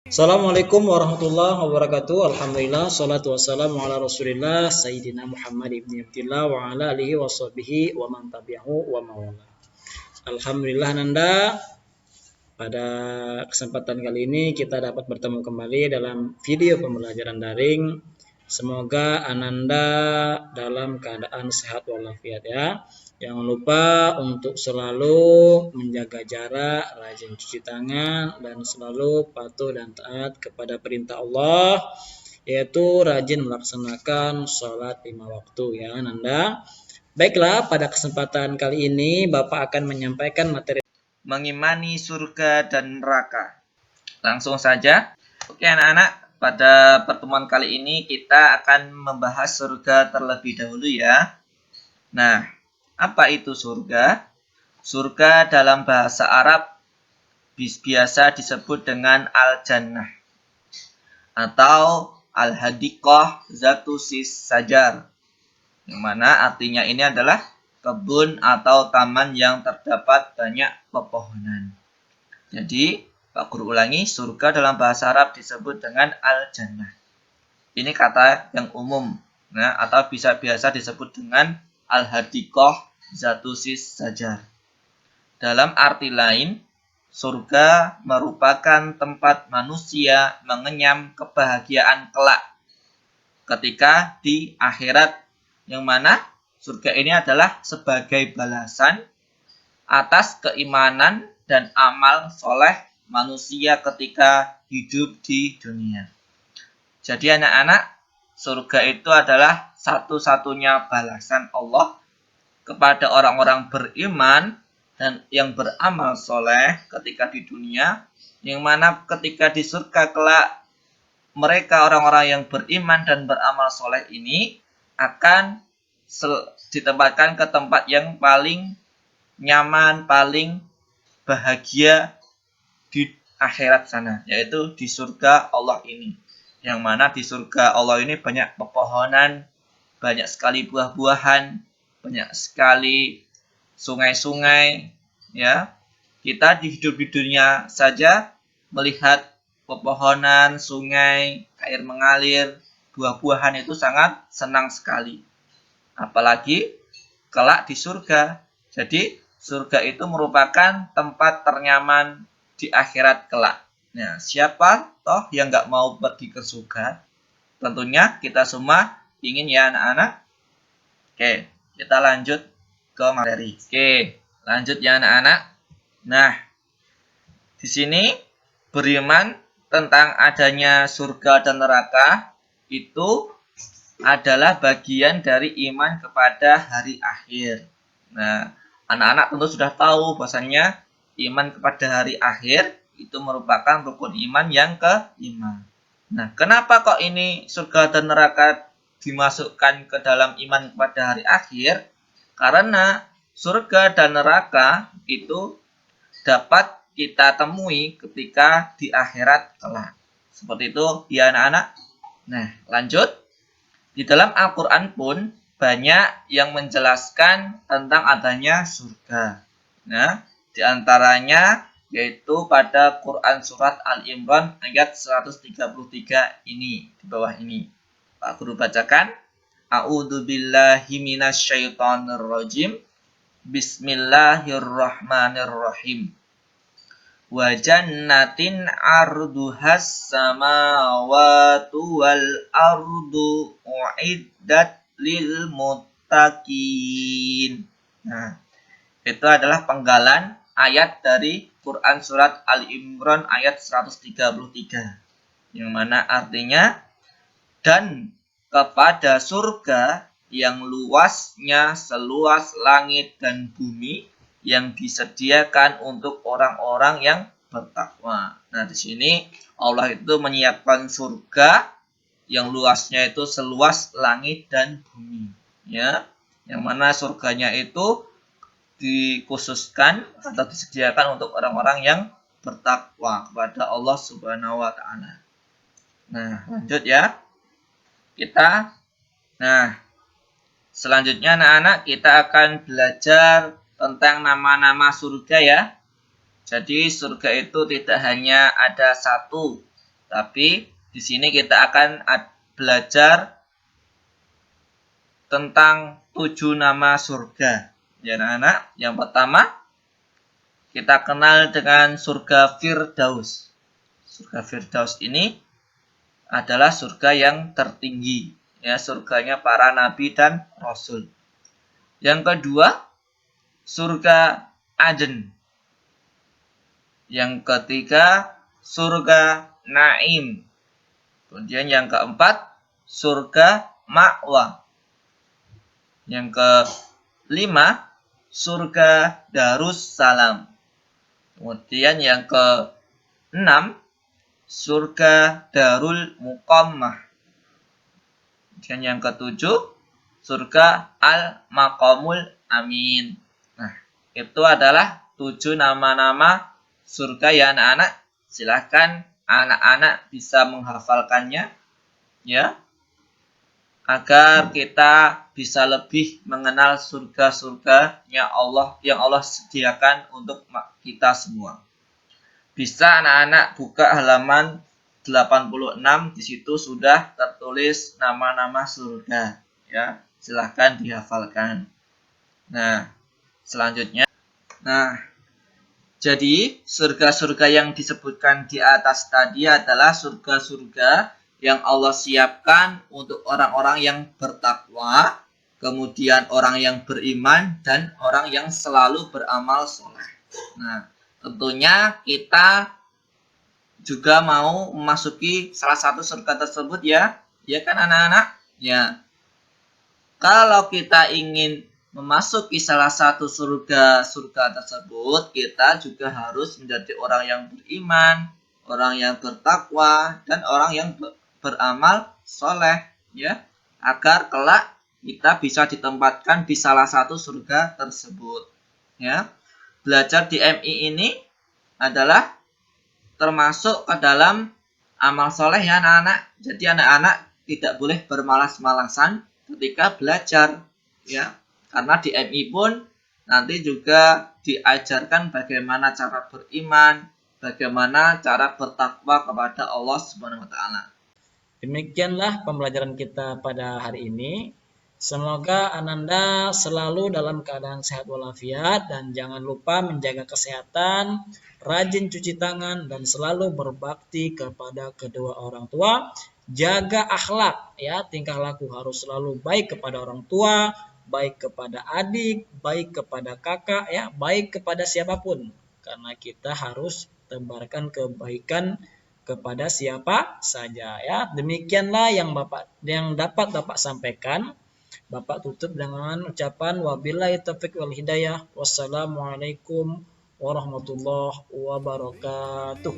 Assalamualaikum warahmatullahi wabarakatuh. Alhamdulillah, salatu wassalamu ala rasulillah Sayyidina Muhammad ibn Abdillah wa ala alihi wa sahbihi wa man tabi'ahu wa mawala. Alhamdulillah Nanda, pada kesempatan kali ini kita dapat bertemu kembali dalam video pembelajaran daring. Semoga Ananda dalam keadaan sehat walafiat ya. Jangan lupa untuk selalu menjaga jarak, rajin cuci tangan, dan selalu patuh dan taat kepada perintah Allah, yaitu rajin melaksanakan sholat 5 waktu ya Ananda. Baiklah, pada kesempatan kali ini Bapak akan menyampaikan materi mengimani surga dan neraka. Langsung saja. Oke anak-anak, pada pertemuan kali ini kita akan membahas surga terlebih dahulu ya. Nah, apa itu surga? Surga dalam bahasa Arab biasa disebut dengan al-jannah atau al-hadiqah zatusis sajar, yang mana artinya ini adalah kebun atau taman yang terdapat banyak pepohonan. Jadi, Pak Guru ulangi, surga dalam bahasa Arab disebut dengan al-jannah. Ini kata yang umum, nah, atau bisa biasa disebut dengan al-hadiqah zatusis sajar. Dalam arti lain, surga merupakan tempat manusia mengenyam kebahagiaan kelak ketika di akhirat, yang mana surga ini adalah sebagai balasan atas keimanan dan amal soleh manusia ketika hidup di dunia. Jadi anak-anak, surga itu adalah satu-satunya balasan Allah kepada orang-orang beriman dan yang beramal soleh ketika di dunia, yang mana ketika di surga kelak mereka orang-orang yang beriman dan beramal soleh ini akan ditempatkan ke tempat yang paling nyaman, paling bahagia di akhirat sana, yaitu di surga Allah ini. Yang mana di surga Allah ini banyak pepohonan, banyak sekali buah-buahan, banyak sekali sungai-sungai ya. Kita hidup di dunia saja melihat pepohonan, sungai, air mengalir, buah-buahan itu sangat senang sekali. Apalagi kelak di surga. Jadi surga itu merupakan tempat ternyaman di akhirat kelak. Nah, siapa toh yang nggak mau pergi ke surga? Tentunya kita semua ingin ya anak-anak. Oke, kita lanjut ke materi. Oke, lanjut ya anak-anak. Nah, di sini beriman tentang adanya surga dan neraka itu adalah bagian dari iman kepada hari akhir. Nah, anak-anak tentu sudah tahu bahwasannya iman kepada hari akhir itu merupakan rukun iman yang kelima. Nah, kenapa kok ini surga dan neraka dimasukkan ke dalam iman kepada hari akhir? Karena surga dan neraka itu dapat kita temui ketika di akhirat kelak. Seperti itu ya anak-anak. Nah, lanjut. Di dalam Al-Quran pun banyak yang menjelaskan tentang adanya surga. Nah, di antaranya yaitu pada Quran surat Al-Imran ayat 133 ini, di bawah ini. Pak Guru bacakan. A'udzubillahi minasyaitonirrajim. Bismillahirrahmanirrahim. Wa jannatin arduhas samawatu wal ardu uiddat lil muttaqin. Nah, itu adalah penggalan ayat dari Quran surat Al-Imran ayat 133, yang mana artinya, dan kepada surga yang luasnya seluas langit dan bumi yang disediakan untuk orang-orang yang bertakwa. Nah, di sini Allah itu menyiapkan surga yang luasnya itu seluas langit dan bumi, ya. Yang mana surganya itu dikhususkan atau disediakan untuk orang-orang yang bertakwa kepada Allah Subhanahu wa taala. Nah, lanjut ya. Selanjutnya anak-anak kita akan belajar tentang nama-nama surga ya. Jadi surga itu tidak hanya ada satu, Tapi di sini kita akan belajar tentang 7 nama surga. Ya anak-anak, yang pertama kita kenal dengan surga Firdaus. Surga Firdaus ini adalah surga yang tertinggi, ya, surganya para nabi dan rasul. Yang kedua, surga Aden. Yang ketiga, surga Naim. Kemudian yang keempat, surga Ma'wa. Yang kelima, surga Darussalam. Kemudian yang keenam, surga Darul Muqammah. Dan yang ketujuh, surga Al-Maqamul Amin. Nah, itu adalah 7 nama-nama surga ya anak-anak. Silahkan anak-anak bisa menghafalkannya, ya, agar kita bisa lebih mengenal surga-surganya Allah yang Allah sediakan untuk kita semua. Bisa anak-anak buka halaman 86, di situ sudah tertulis nama-nama surga, ya. Silahkan dihafalkan. Nah, selanjutnya. Nah, jadi surga-surga yang disebutkan di atas tadi adalah surga-surga yang Allah siapkan untuk orang-orang yang bertakwa, kemudian orang yang beriman, dan orang yang selalu beramal soleh. Nah, tentunya kita juga mau memasuki salah satu surga tersebut, ya. Ya kan anak-anak? Ya. Kalau kita ingin memasuki salah satu surga tersebut, kita juga harus menjadi orang yang beriman, orang yang bertakwa, dan orang yang beramal soleh, ya, agar kelak kita bisa ditempatkan di salah satu surga tersebut, ya. Belajar di MI ini adalah termasuk ke dalam amal soleh, ya anak-anak. Jadi anak-anak tidak boleh bermalas-malasan ketika belajar, ya, karena di MI pun nanti juga diajarkan bagaimana cara beriman, bagaimana cara bertakwa kepada Allah Subhanahu wa taala. Demikianlah pembelajaran kita pada hari ini. Semoga Ananda selalu dalam keadaan sehat walafiat dan jangan lupa menjaga kesehatan, rajin cuci tangan dan selalu berbakti kepada kedua orang tua. Jaga akhlak, ya, tingkah laku harus selalu baik kepada orang tua, baik kepada adik, baik kepada kakak, ya, baik kepada siapapun. Karena kita harus tebarkan kebaikan kepada siapa saja, ya. Demikianlah yang dapat Bapak sampaikan. Bapak tutup dengan ucapan wabillahi taufiq wal hidayah. Wassalamualaikum warahmatullahi wabarakatuh.